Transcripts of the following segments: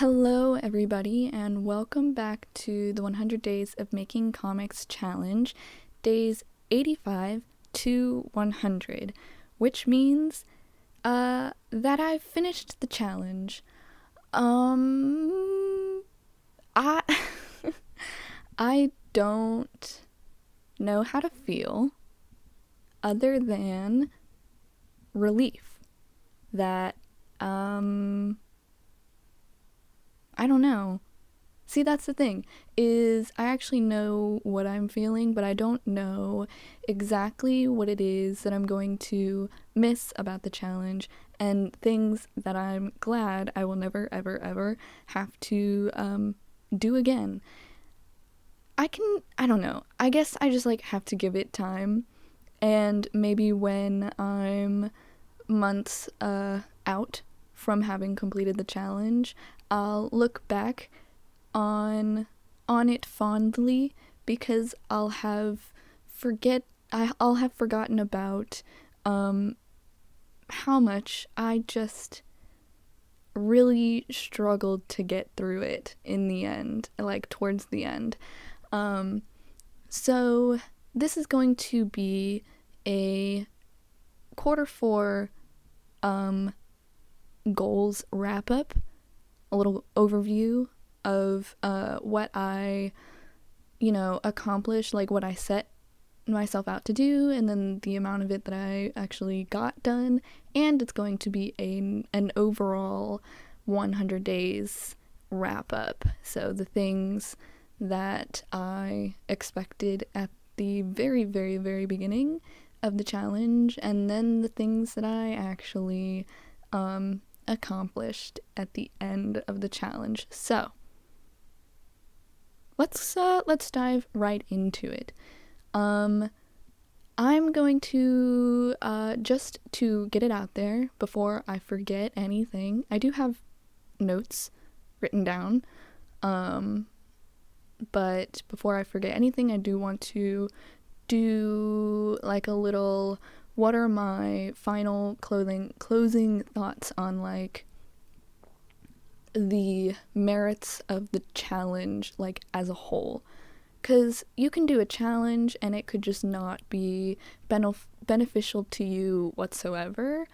Hello, everybody, and welcome back to the 100 Days of Making Comics Challenge, days 85 to 100, which means that I've finished the challenge. I I don't know how to feel other than relief that I don't know. See, that's the thing, is I actually know what I'm feeling, but I don't know exactly what it is that I'm going to miss about the challenge, and things that I'm glad I will never, ever, ever have to do again. I don't know. I guess I just have to give it time, and maybe when I'm months out from having completed the challenge, I'll look back on it fondly because I'll have forgotten about how much I just really struggled to get through it in the end, towards the end. So this is going to be a Q4 goals wrap up, a little overview of what I, accomplished, what I set myself out to do, and then the amount of it that I actually got done. And it's going to be an overall 100 days wrap up. So the things that I expected at the very, very, very beginning of the challenge, and then the things that I actually accomplished at the end of the challenge. So let's dive right into it. I'm going to just to get it out there before I forget anything. I do have notes written down, but before I forget anything, I do want to do a little what are my final closing thoughts on the merits of the challenge as a whole, because you can do a challenge and it could just not be beneficial to you whatsoever.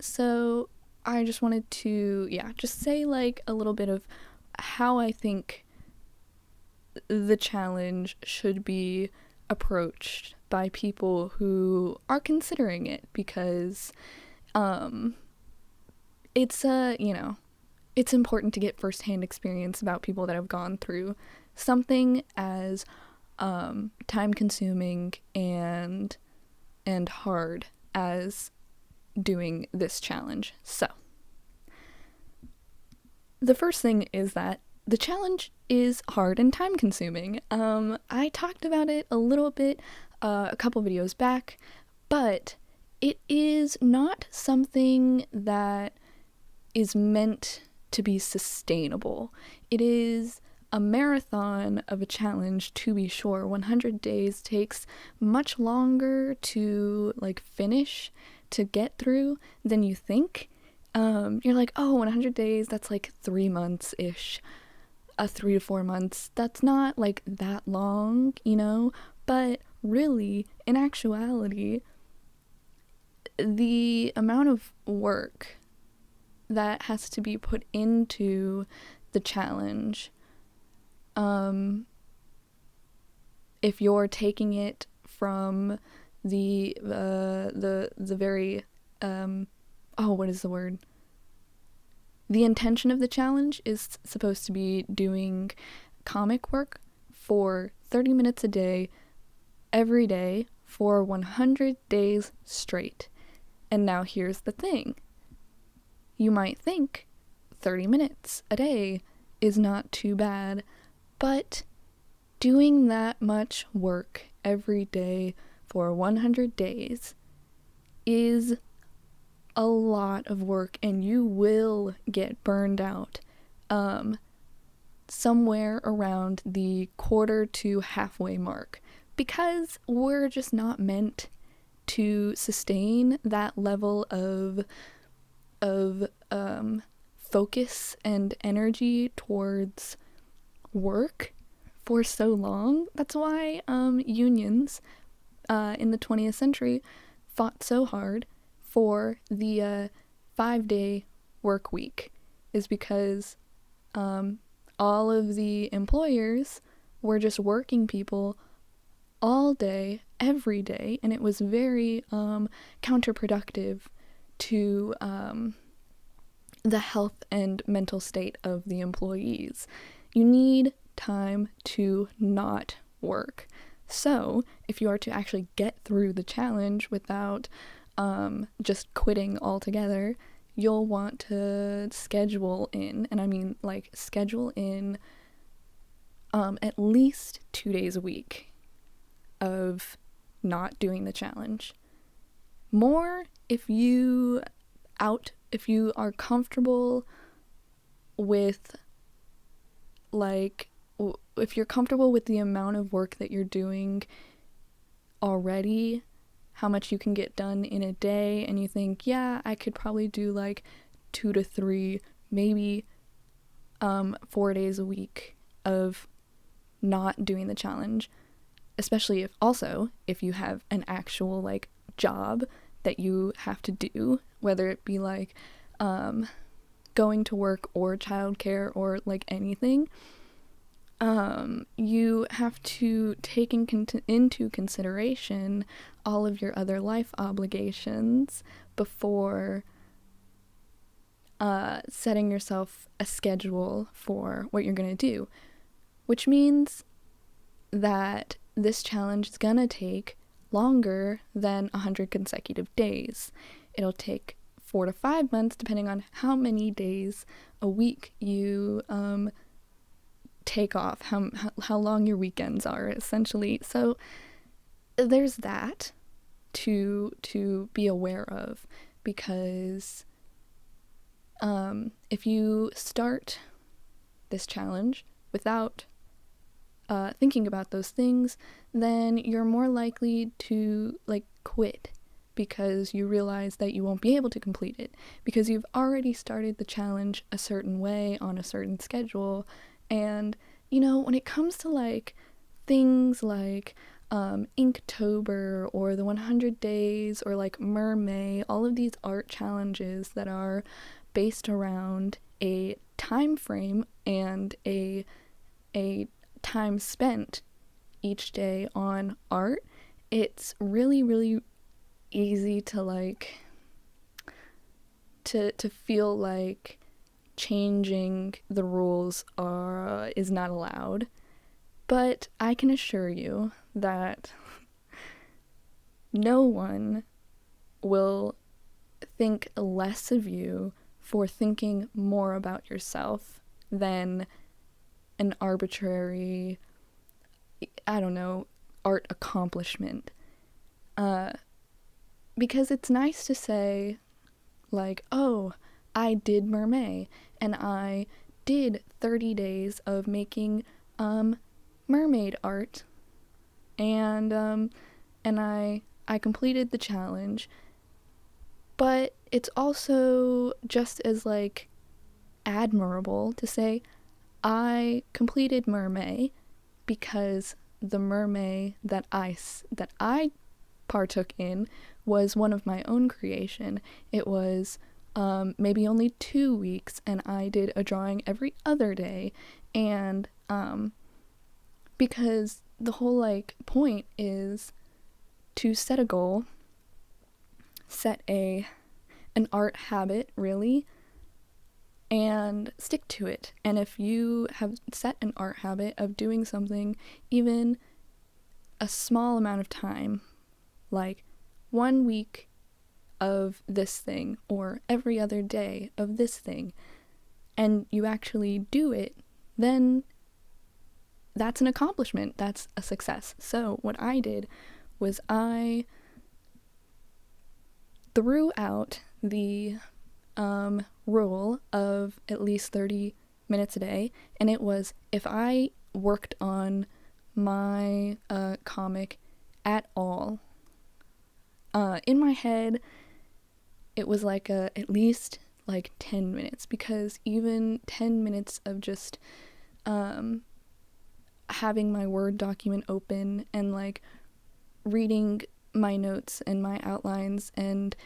So I just wanted to just say a little bit of how I think the challenge should be approached by people who are considering it, because it's it's important to get firsthand experience about people that have gone through something as time consuming and hard as doing this challenge. So the first thing is that the challenge is hard and time consuming. I talked about it a little bit a couple videos back, but it is not something that is meant to be sustainable. It is a marathon of a challenge, to be sure. 100 days takes much longer to finish, to get through, than you think. You're like, oh, 100 days, that's 3 months-ish. 3 to 4 months, that's not that long, but really, in actuality, the amount of work that has to be put into the challenge, if you're taking it from the very what is the word? The intention of the challenge is supposed to be doing comic work for 30 minutes a day, every day, for 100 days straight. And now here's the thing. You might think 30 minutes a day is not too bad, but doing that much work every day for 100 days is a lot of work, and you will get burned out somewhere around the quarter to halfway mark, because we're just not meant to sustain that level of focus and energy towards work for so long. That's why unions in the 20th century fought so hard for the 5-day work week, is because all of the employers were just working people all day, every day, and it was very counterproductive to the health and mental state of the employees. You need time to not work. So, if you are to actually get through the challenge without just quitting altogether, you'll want to schedule in, and I mean like schedule in at least 2 days a week of not doing the challenge. More if you are comfortable with if you're comfortable with the amount of work that you're doing already, how much you can get done in a day, and you think, yeah, I could probably do like 2 to 3, maybe 4 days a week of not doing the challenge, especially if you have an actual like job that you have to do, whether it be like going to work or childcare or like anything. You have to take into consideration all of your other life obligations before setting yourself a schedule for what you're going to do, which means that this challenge is going to take longer than 100 consecutive days. It'll take 4 to 5 months, depending on how many days a week you take off, how long your weekends are, essentially. So there's that to be aware of, because if you start this challenge without thinking about those things, then you're more likely to like quit, because you realize that you won't be able to complete it because you've already started the challenge a certain way on a certain schedule. And when it comes to like things like Inktober or the 100 days or like Mermaid, all of these art challenges that are based around a time frame and a time spent each day on art, it's really, really easy to like to feel like changing the rules is not allowed. But I can assure you that no one will think less of you for thinking more about yourself than an arbitrary, art accomplishment. Because it's nice to say, like, oh, I did Mermaid, and I did 30 days of making mermaid art, and I completed the challenge. But it's also just as like admirable to say I completed Mermaid because the mermaid that I partook in was one of my own creation. It was maybe only 2 weeks, and I did a drawing every other day, and because the whole like point is to set a goal, set an art habit, really, and stick to it. And if you have set an art habit of doing something even a small amount of time, like 1 week of this thing or every other day of this thing, and you actually do it, then that's an accomplishment. That's a success. So what I did was I threw out the rule of at least 30 minutes a day, and it was if I worked on my comic at all, in my head it was like at least like 10 minutes, because even 10 minutes of just having my Word document open and like reading my notes and my outlines and,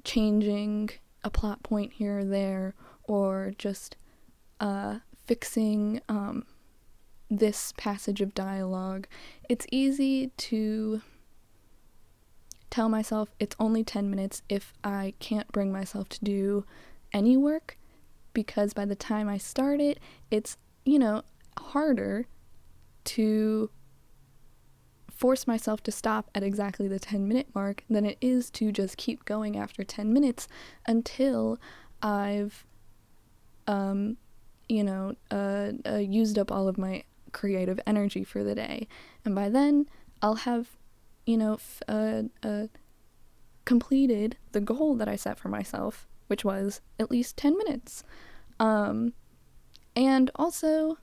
changing a plot point here or there, or just fixing this passage of dialogue, it's easy to tell myself it's only 10 minutes if I can't bring myself to do any work, because by the time I start it, it's, harder to force myself to stop at exactly the 10-minute mark than it is to just keep going after 10 minutes until I've used up all of my creative energy for the day. And by then I'll have completed the goal that I set for myself, which was at least 10 minutes. And also,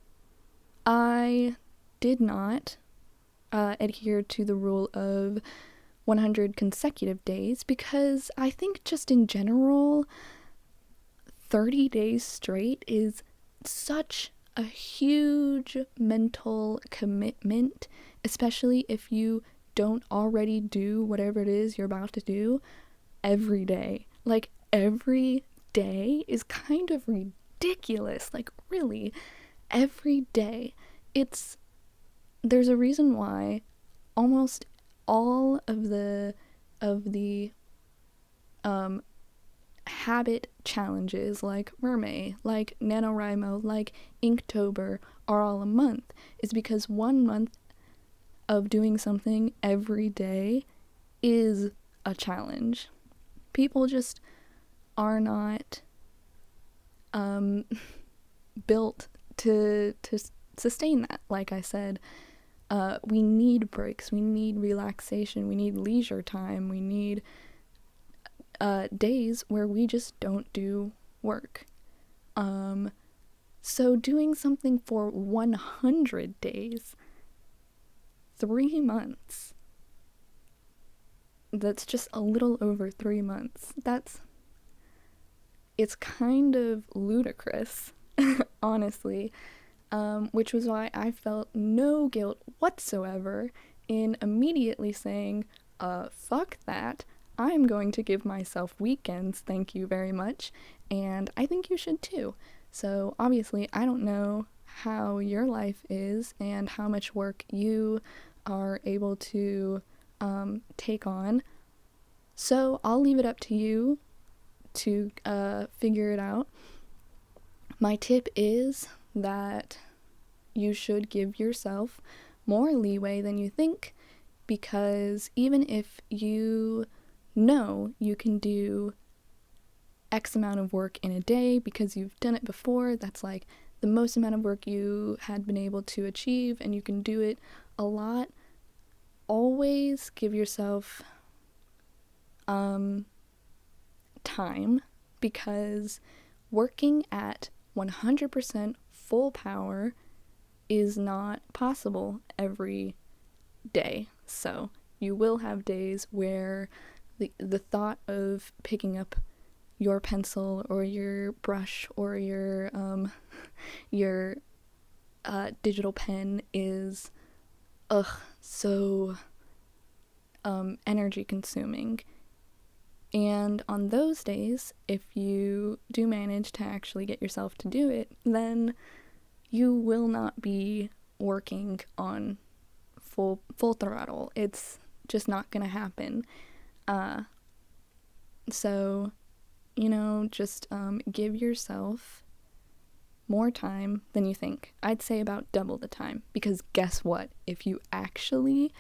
I did not adhere to the rule of 100 consecutive days, because I think just in general, 30 days straight is such a huge mental commitment, especially if you don't already do whatever it is you're about to do every day. Like, every day is kind of ridiculous. Like, really, every day. There's a reason why almost all of the habit challenges, like Mermaid, like NaNoWriMo, like Inktober, are all a month, is because 1 month of doing something every day is a challenge. People just are not built to sustain that. Like I said, we need breaks, we need relaxation, we need leisure time, we need days where we just don't do work. So doing something for 100 days, 3 months, that's just a little over 3 months, it's kind of ludicrous, honestly, which was why I felt no guilt whatsoever in immediately saying, fuck that, I'm going to give myself weekends, thank you very much, and I think you should too. So obviously I don't know how your life is and how much work you are able to take on, so I'll leave it up to you to figure it out. My tip is that you should give yourself more leeway than you think, because even if you know you can do X amount of work in a day because you've done it before, that's like the most amount of work you had been able to achieve and you can do it a lot, always give yourself time, because working at 100% full power is not possible every day. So you will have days where the thought of picking up your pencil or your brush or your digital pen is so energy consuming. And on those days, if you do manage to actually get yourself to do it, then you will not be working on full throttle. It's just not gonna happen. So, just give yourself more time than you think. I'd say about double the time, because guess what? If you actually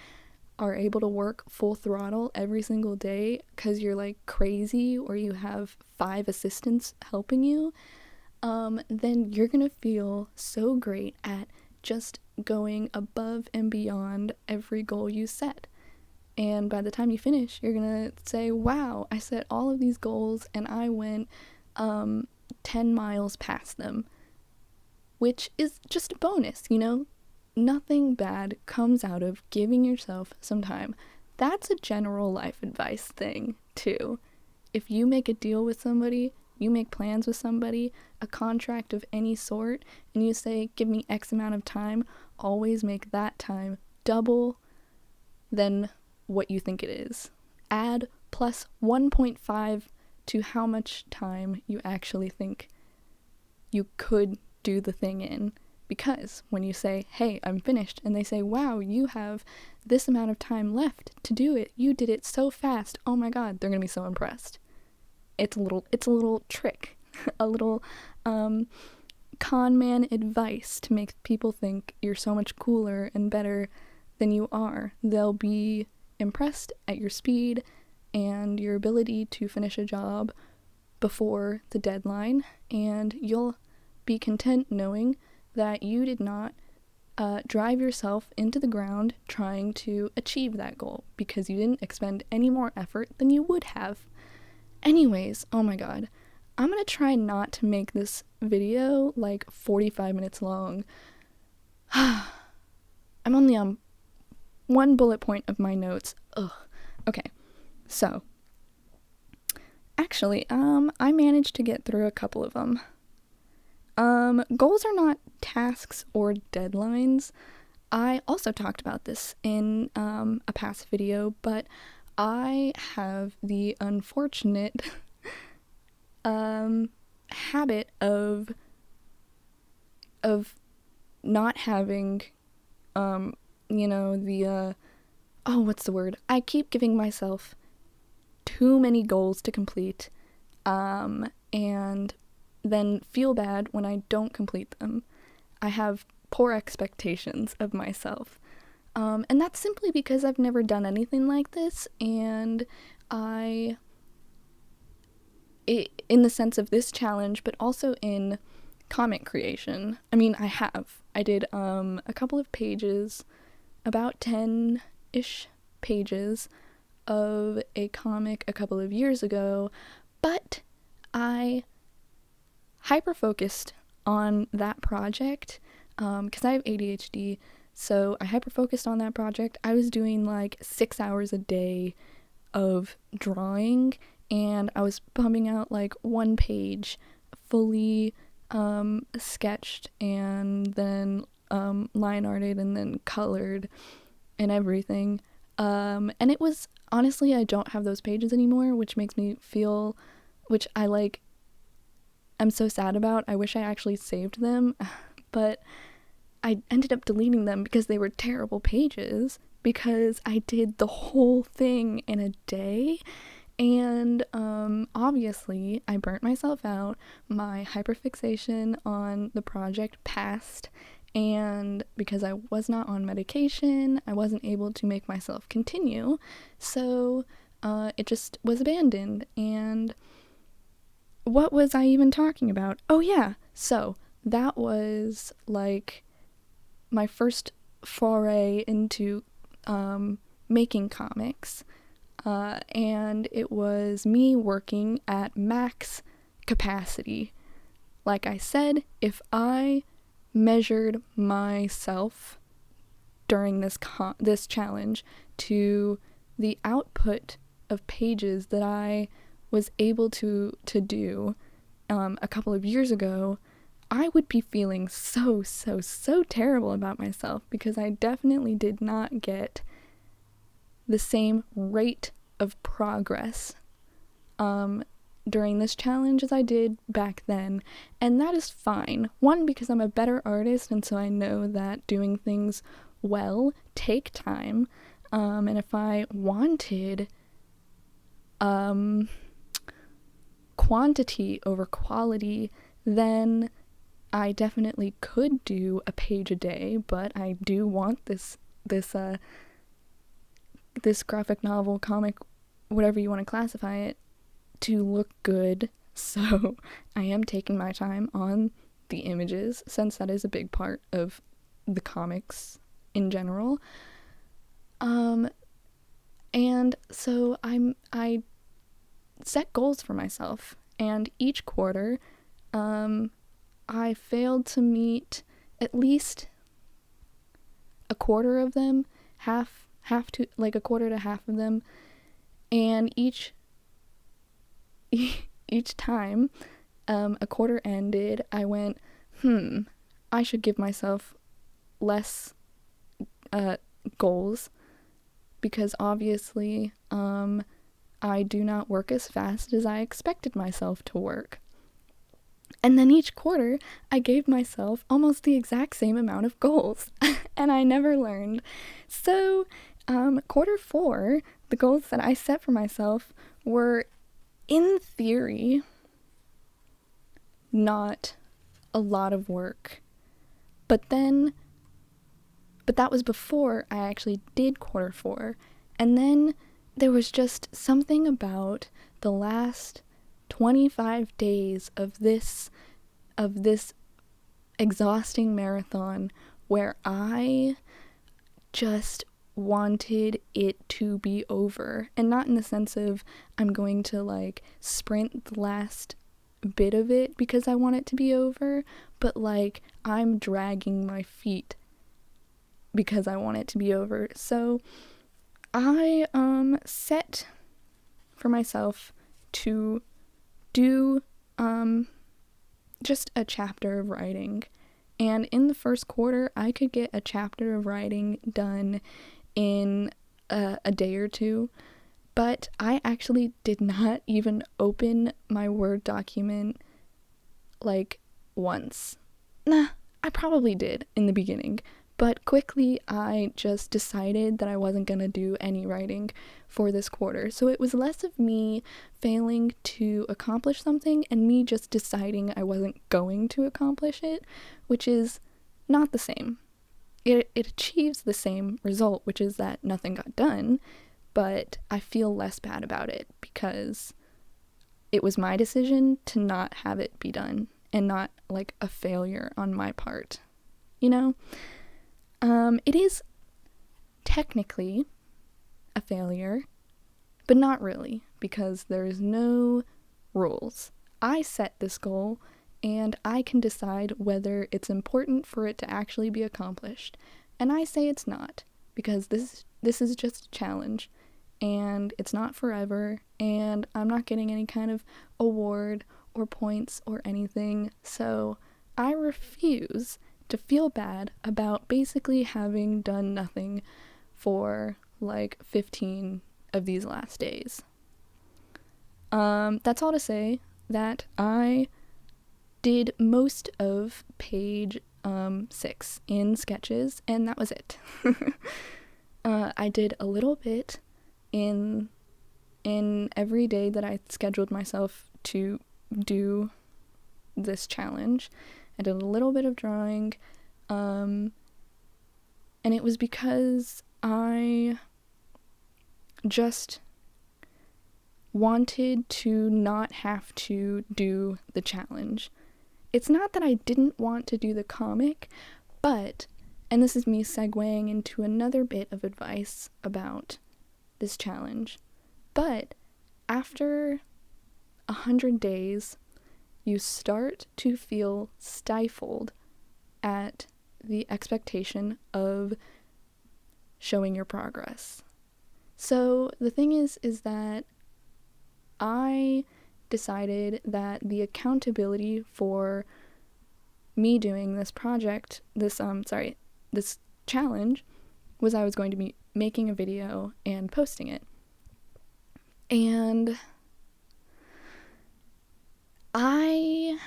are able to work full throttle every single day because you're like crazy or you have 5 assistants helping you, then you're gonna feel so great at just going above and beyond every goal you set. And by the time you finish, you're gonna say, wow, I set all of these goals and I went 10 miles past them, which is just a bonus, Nothing bad comes out of giving yourself some time. That's a general life advice thing, too. if you make a deal with somebody, you make plans with somebody, a contract of any sort, and you say, give me X amount of time, always make that time double than what you think it is. Add plus 1.5 to how much time you actually think you could do the thing in. Because when you say, hey, I'm finished, and they say, wow, you have this amount of time left to do it, you did it so fast, oh my god, they're gonna be so impressed. It's a little trick, a little con man advice to make people think you're so much cooler and better than you are. They'll be impressed at your speed and your ability to finish a job before the deadline, and you'll be content knowing that you did not drive yourself into the ground trying to achieve that goal because you didn't expend any more effort than you would have. Anyways, oh my god, I'm gonna try not to make this video like 45 minutes long. I'm only on one bullet point of my notes. Ugh. Okay, so actually, I managed to get through a couple of them. Goals are not tasks or deadlines. I also talked about this in a past video, but I have the unfortunate habit of not having what's the word? I keep giving myself too many goals to complete, and then feel bad when I don't complete them. I have poor expectations of myself. And that's simply because I've never done anything like this, and in the sense of this challenge, but also in comic creation. I mean, I did a couple of pages, about 10-ish pages of a comic a couple of years ago, but I hyper-focused on that project, because I have ADHD, so I hyper-focused on that project. I was doing like 6 hours a day of drawing, and I was pumping out like one page fully sketched and then line arted and then colored and everything. And it was, honestly, I don't have those pages anymore, which makes me feel, which I'm so sad about. I wish I actually saved them, but I ended up deleting them because they were terrible pages, because I did the whole thing in a day, and obviously I burnt myself out. My hyperfixation on the project passed, and because I was not on medication, I wasn't able to make myself continue, so it just was abandoned. And what was I even talking about? Oh yeah, so that was like my first foray into making comics, and it was me working at max capacity. Like I said, if I measured myself during this challenge to the output of pages that I was able to do a couple of years ago, I would be feeling so terrible about myself, because I definitely did not get the same rate of progress during this challenge as I did back then, and that is fine. One, because I'm a better artist, and so I know that doing things well take time, and if I wanted quantity over quality, then I definitely could do a page a day, but I do want this graphic novel, comic, whatever you want to classify it, to look good, so I am taking my time on the images, since that is a big part of the comics in general. And so I set goals for myself, and each quarter, I failed to meet at least a quarter of them, a quarter to half of them, and each each time a quarter ended, I went, I should give myself less goals, because obviously I do not work as fast as I expected myself to work. And then each quarter, I gave myself almost the exact same amount of goals, and I never learned. So, quarter 4, the goals that I set for myself were, in theory, not a lot of work. But that was before I actually did quarter 4. And then there was just something about the last 25 days of this exhausting marathon where I just wanted it to be over. And not in the sense of I'm going to like sprint the last bit of it because I want it to be over, but like I'm dragging my feet because I want it to be over. So I set for myself to do just a chapter of writing. And in the first quarter, I could get a chapter of writing done in a day or two, but I actually did not even open my Word document like once. Nah, I probably did in the beginning, but quickly I just decided that I wasn't gonna do any writing for this quarter. So it was less of me failing to accomplish something and me just deciding I wasn't going to accomplish it, which is not the same. It achieves the same result, which is that nothing got done, but I feel less bad about it because it was my decision to not have it be done and not like a failure on my part, you know? It is technically a failure, but not really, because there's no rules. I set this goal, and I can decide whether it's important for it to actually be accomplished. And I say it's not, because this is just a challenge, and it's not forever, and I'm not getting any kind of award or points or anything, so I refuse to feel bad about basically having done nothing for like 15 of these last days. That's all to say that I did most of page 6 in sketches, and that was it. I did a little bit in every day that I scheduled myself to do this challenge. I did a little bit of drawing, and it was because I just wanted to not have to do the challenge. It's not that I didn't want to do the comic, but, and this is me segueing into another bit of advice about this challenge, but after 100 days, you start to feel stifled at the expectation of showing your progress. So the thing is that I decided that the accountability for me doing this project, this challenge, was I was going to be making a video and posting it. And I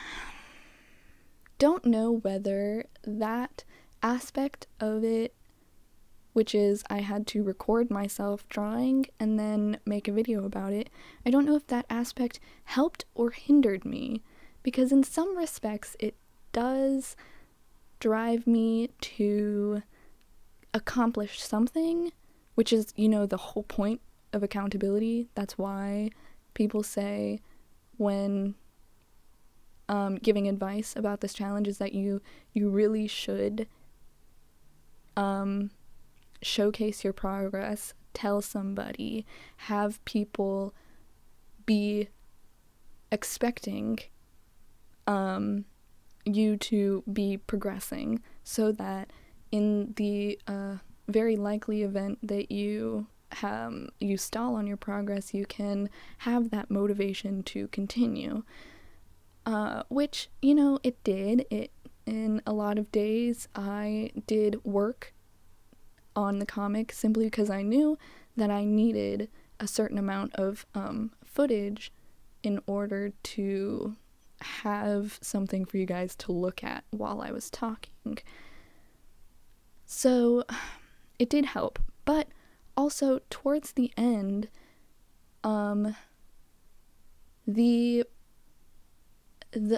don't know whether that aspect of it, which is I had to record myself drawing and then make a video about it, I don't know if that aspect helped or hindered me, because in some respects it does drive me to accomplish something, which is, you know, the whole point of accountability. That's why people say when giving advice about this challenge is that you really should showcase your progress, tell somebody, have people be expecting you to be progressing, so that in the very likely event that you you stall on your progress, you can have that motivation to continue. Which, it did. In a lot of days, I did work on the comic simply because I knew that I needed a certain amount of footage in order to have something for you guys to look at while I was talking. So it did help, but also towards the end, the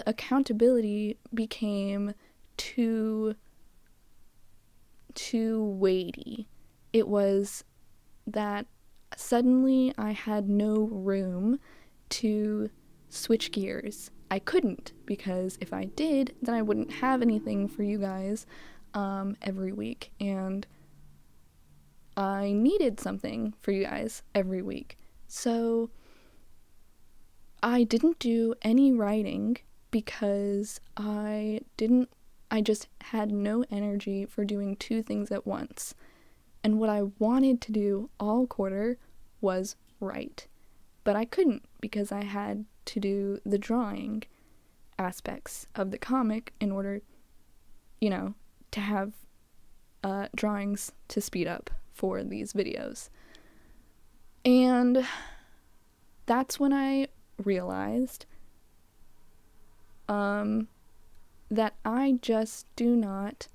accountability became too weighty. It was that suddenly I had no room to switch gears. I couldn't, because if I did, then I wouldn't have anything for you guys every week, and I needed something for you guys every week. So I didn't do any writing because I just had no energy for doing two things at once. And what I wanted to do all quarter was write. But I couldn't because I had to do the drawing aspects of the comic in order, to have drawings to speed up for these videos. And that's when I realized that I just do not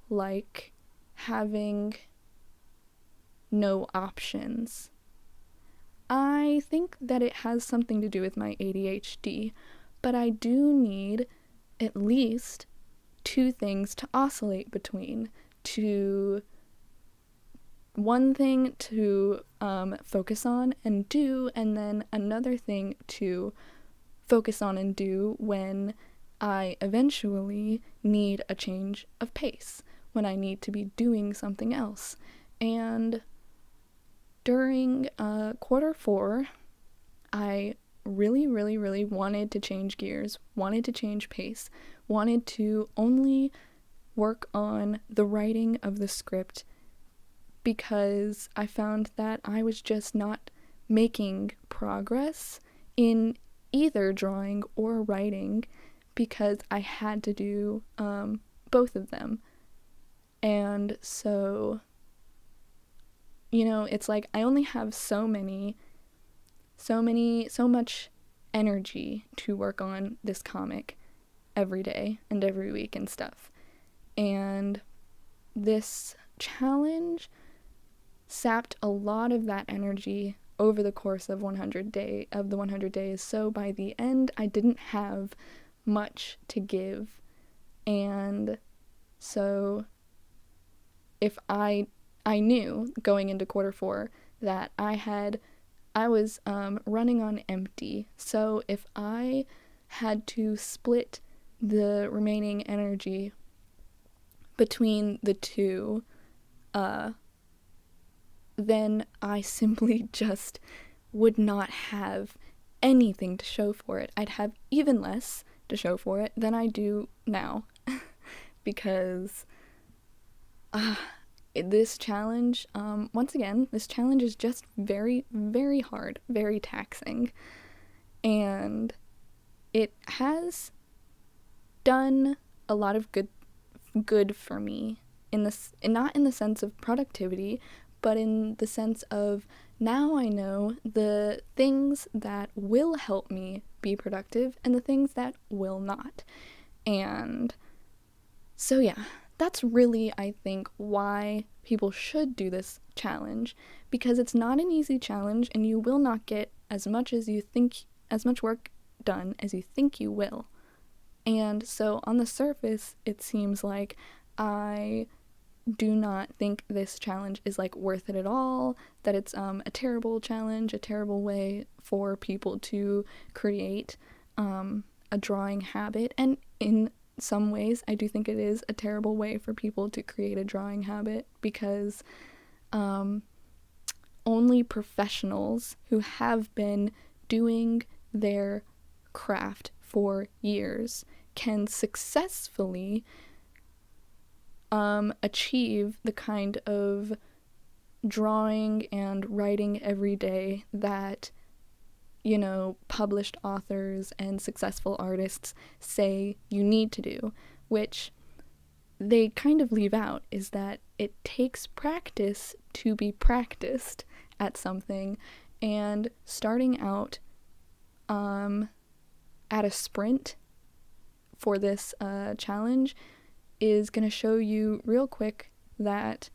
like having no options. I think that it has something to do with my ADHD, but I do need at least two things to oscillate between. One thing to focus on and do, and then another thing to focus on and do when I eventually need a change of pace, when I need to be doing something else. And during quarter 4, I really, really, really wanted to change gears, wanted to change pace, wanted to only work on the writing of the script, because I found that I was just not making progress in either drawing or writing because I had to do both of them. And so, it's like I only have so much energy to work on this comic every day and every week and stuff. And this challenge sapped a lot of that energy over the course of the 100 days. So by the end, I didn't have much to give. And so if I knew going into quarter 4 that I was running on empty. So if I had to split the remaining energy between the two, then I simply just would not have anything to show for it. I'd have even less to show for it than I do now. Because this challenge, once again, this challenge is just very, very hard, very taxing. And it has done a lot of good for me, not in the sense of productivity, but in the sense of now I know the things that will help me be productive and the things that will not. And so yeah, that's really, I think, why people should do this challenge, because it's not an easy challenge and you will not get as much work done as you think you will. And so on the surface, it seems like I do not think this challenge is worth it at all, that it's a terrible challenge, a terrible way for people to create a drawing habit. And in some ways, I do think it is a terrible way for people to create a drawing habit, because only professionals who have been doing their craft for years can successfully achieve the kind of drawing and writing every day that, you know, published authors and successful artists say you need to do, which they kind of leave out, is that it takes practice to be practiced at something, and starting out at a sprint for this challenge is going to show you real quick that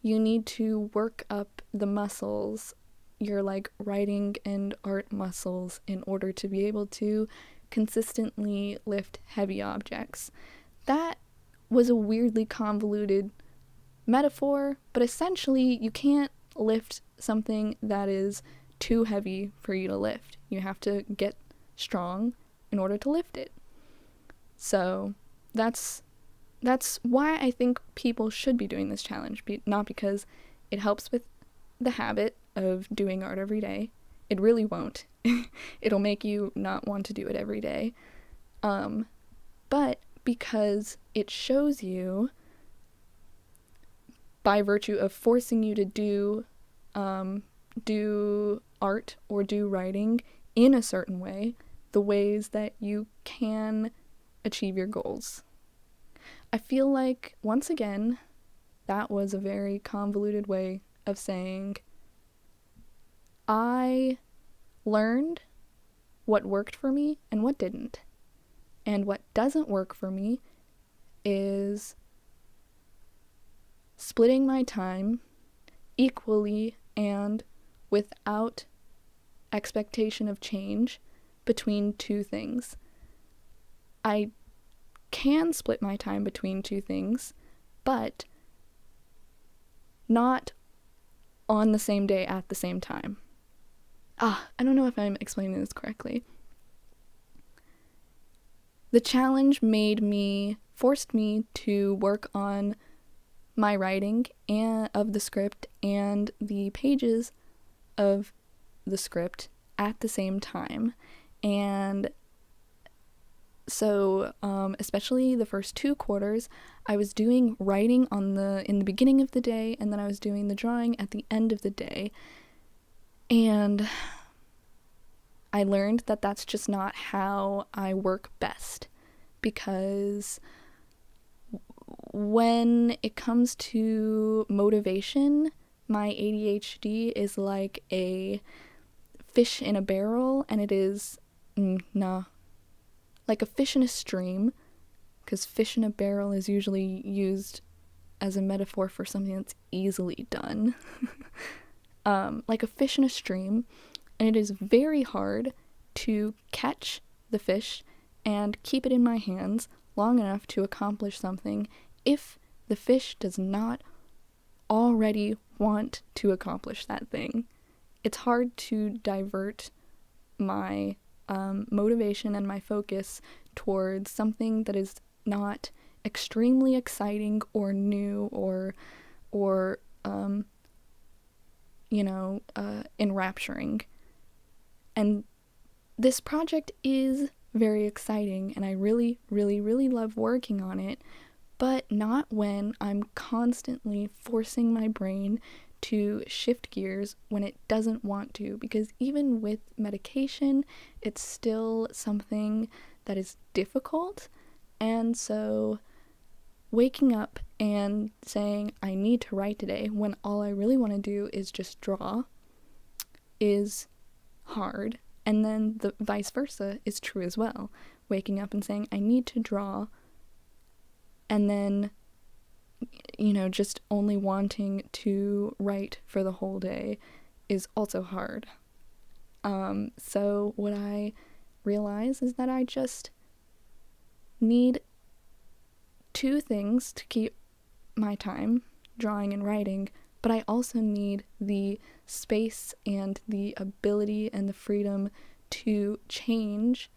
you need to work up the muscles, your like writing and art muscles, in order to be able to consistently lift heavy objects. That was a weirdly convoluted metaphor, but essentially you can't lift something that is too heavy for you to lift. You have to get strong in order to lift it. So that's why I think people should be doing this challenge, not because it helps with the habit of doing art every day. It really won't. It'll make you not want to do it every day. But because it shows you, by virtue of forcing you to do art or do writing in a certain way, the ways that you can achieve your goals. I feel like, once again, that was a very convoluted way of saying I learned what worked for me and what didn't. And what doesn't work for me is splitting my time equally and without expectation of change between two things. I can split my time between two things, but not on the same day at the same time. I don't know if I'm explaining this correctly. The challenge forced me to work on my writing of the script and the pages of the script at the same time. And so, especially the first 2 quarters, I was doing writing in the beginning of the day, and then I was doing the drawing at the end of the day. And I learned that that's just not how I work best, because when it comes to motivation, my ADHD is like a fish in a barrel, and it is, like a fish in a stream, because fish in a barrel is usually used as a metaphor for something that's easily done. Like a fish in a stream, and it is very hard to catch the fish and keep it in my hands long enough to accomplish something if the fish does not already want to accomplish that thing. It's hard to divert my motivation and my focus towards something that is not extremely exciting or new or enrapturing. And this project is very exciting, and I really, really, really love working on it, but not when I'm constantly forcing my brain to shift gears when it doesn't want to, because even with medication, it's still something that is difficult. And so waking up and saying I need to write today when all I really want to do is just draw is hard. And then the vice versa is true as well. Waking up and saying I need to draw, and then just only wanting to write for the whole day is also hard. So what I realize is that I just need 2 things to keep my time, drawing and writing, but I also need the space and the ability and the freedom to change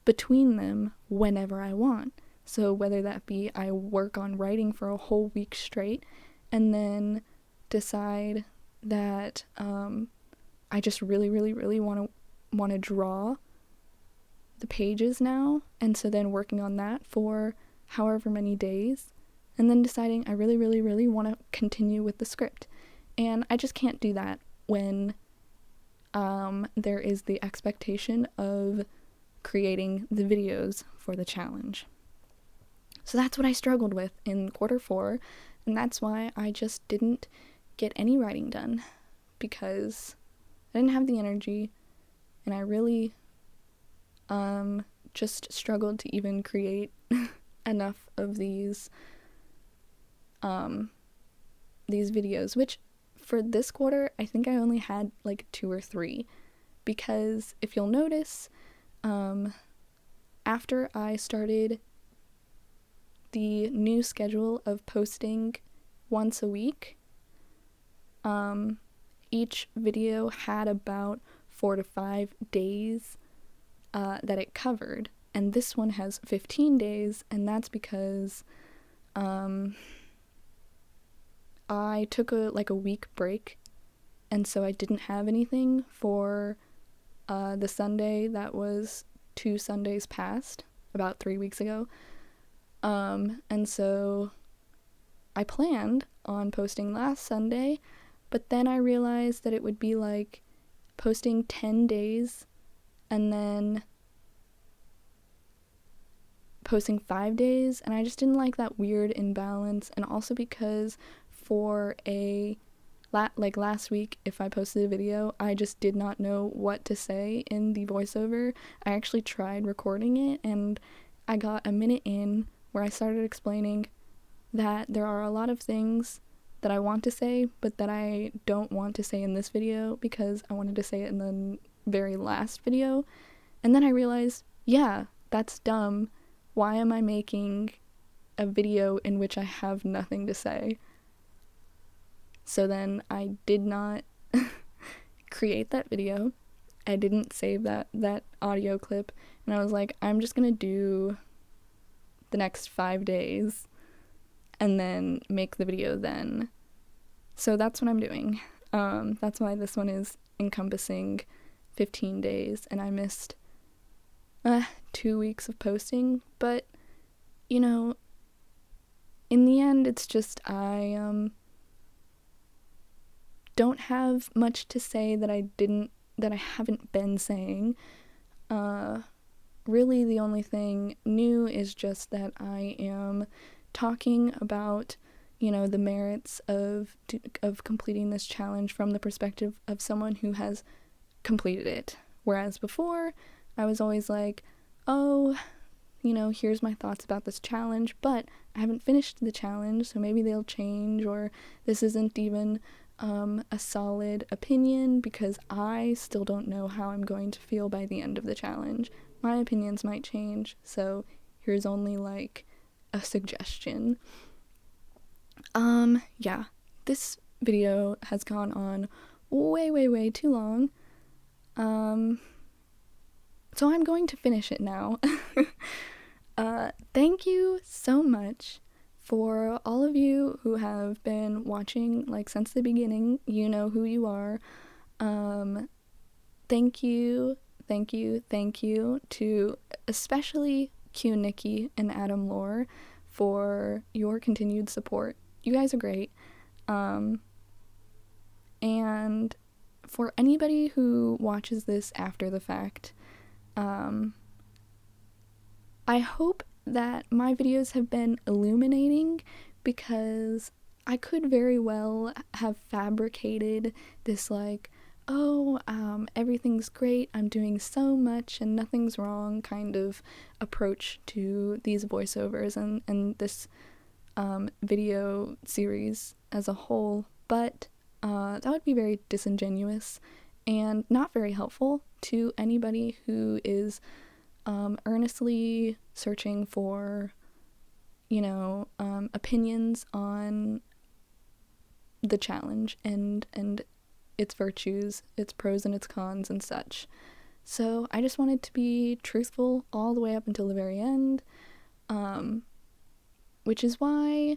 between them whenever I want. So whether that be I work on writing for a whole week straight and then decide that I just really, really, really want to draw the pages now, and so then working on that for however many days, and then deciding I really, really, really want to continue with the script. And I just can't do that when there is the expectation of creating the videos for the challenge. So that's what I struggled with in quarter 4, and that's why I just didn't get any writing done, because I didn't have the energy, and I really just struggled to even create enough of these videos, which for this quarter I think I only had like 2 or 3, because if you'll notice, after I started the new schedule of posting once a week, each video had about 4 to 5 days that it covered, and this one has 15 days, and that's because I took a week break, and so I didn't have anything for the Sunday that was 2 Sundays past, about 3 weeks ago, and so I planned on posting last Sunday, but then I realized that it would be like posting 10 days and then posting 5 days, and I just didn't like that weird imbalance. And also because for last week, if I posted a video, I just did not know what to say in the voiceover. I actually tried recording it, and I got a minute in where I started explaining that there are a lot of things that I want to say, but that I don't want to say in this video because I wanted to say it in the very last video. And then I realized, yeah, that's dumb. Why am I making a video in which I have nothing to say? So then I did not create that video. I didn't save that audio clip, and I was like, I'm just gonna do the next 5 days and then make the video then. So that's what I'm doing. That's why this one is encompassing 15 days, and I missed 2 weeks of posting, but in the end, it's just I don't have much to say that I haven't been saying. Really the only thing new is just that I am talking about the merits of completing this challenge from the perspective of someone who has completed it, whereas before I was always like, oh, here's my thoughts about this challenge, but I haven't finished the challenge, so maybe they'll change, or this isn't even a solid opinion because I still don't know how I'm going to feel by the end of the challenge. My opinions might change, so here's only like a suggestion. Yeah, this video has gone on way, way, way too long. So I'm going to finish it now. Thank you so much for all of you who have been watching since the beginning. You know who you are. Thank you to especially Q Nikki and Adam Lore for your continued support. You guys are great. And for anybody who watches this after the fact, I hope that my videos have been illuminating, because I could very well have fabricated this everything's great, I'm doing so much and nothing's wrong kind of approach to these voiceovers and this video series as a whole, but that would be very disingenuous and not very helpful to anybody who is earnestly searching for opinions on the challenge and its virtues, its pros and its cons and such. So I just wanted to be truthful all the way up until the very end, which is why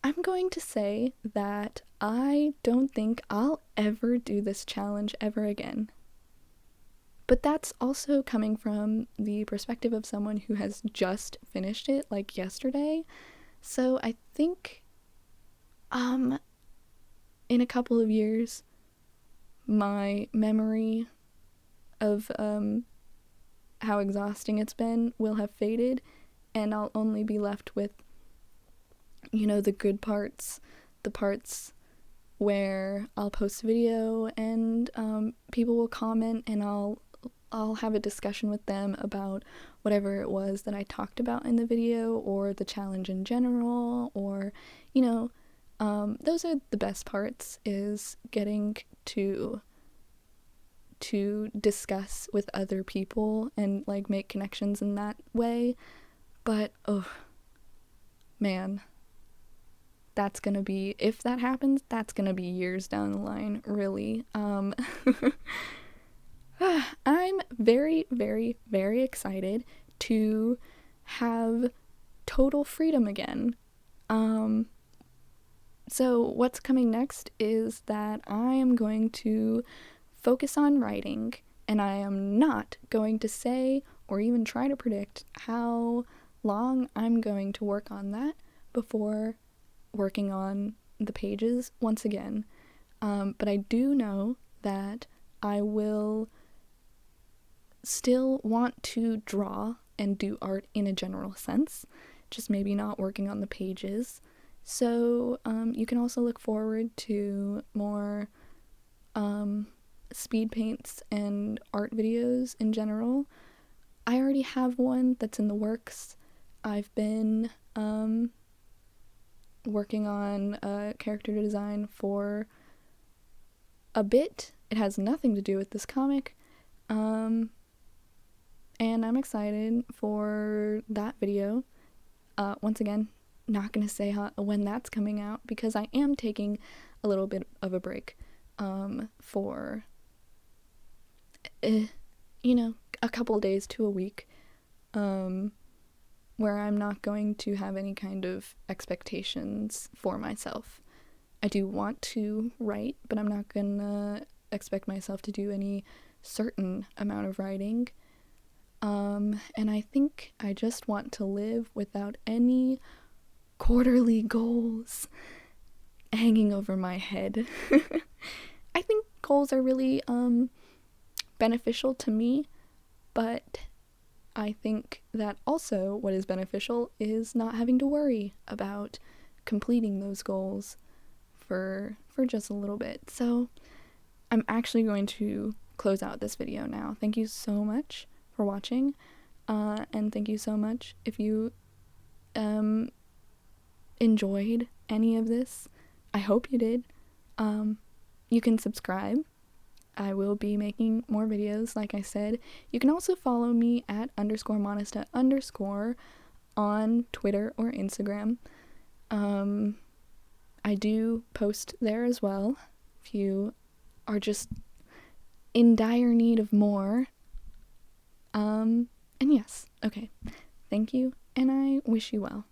I'm going to say that I don't think I'll ever do this challenge ever again. But that's also coming from the perspective of someone who has just finished it yesterday. So I think in a couple of years my memory of how exhausting it's been will have faded, and I'll only be left with, you know, the good parts, the parts where I'll post a video and people will comment, and I'll have a discussion with them about whatever it was that I talked about in the video, or the challenge in general, or, you know, those are the best parts, is getting to discuss with other people and like make connections in that way. But oh man, that's gonna be, if that happens, that's gonna be years down the line, really. I'm very, very, very excited to have total freedom again. So what's coming next is that I am going to focus on writing, and I am not going to say or even try to predict how long I'm going to work on that before working on the pages once again. But I do know that I will still want to draw and do art in a general sense, just maybe not working on the pages. So you can also look forward to more speed paints and art videos in general. I already have one that's in the works. I've been working on character design for a bit. It has nothing to do with this comic. And I'm excited for that video. Once again, not gonna say when that's coming out, because I am taking a little bit of a break for you know, a couple days to a week, where I'm not going to have any kind of expectations for myself. I do want to write, but I'm not gonna expect myself to do any certain amount of writing. And I think I just want to live without any quarterly goals hanging over my head. I think goals are really beneficial to me, but I think that also what is beneficial is not having to worry about completing those goals for just a little bit. So I'm actually going to close out this video now. Thank you so much for watching, and thank you so much if you enjoyed any of this. I hope you did. You can subscribe. I will be making more videos, like I said. You can also follow me at _monista_ on Twitter or Instagram. I do post there as well if you are just in dire need of more. And yes, okay. Thank you, and I wish you well.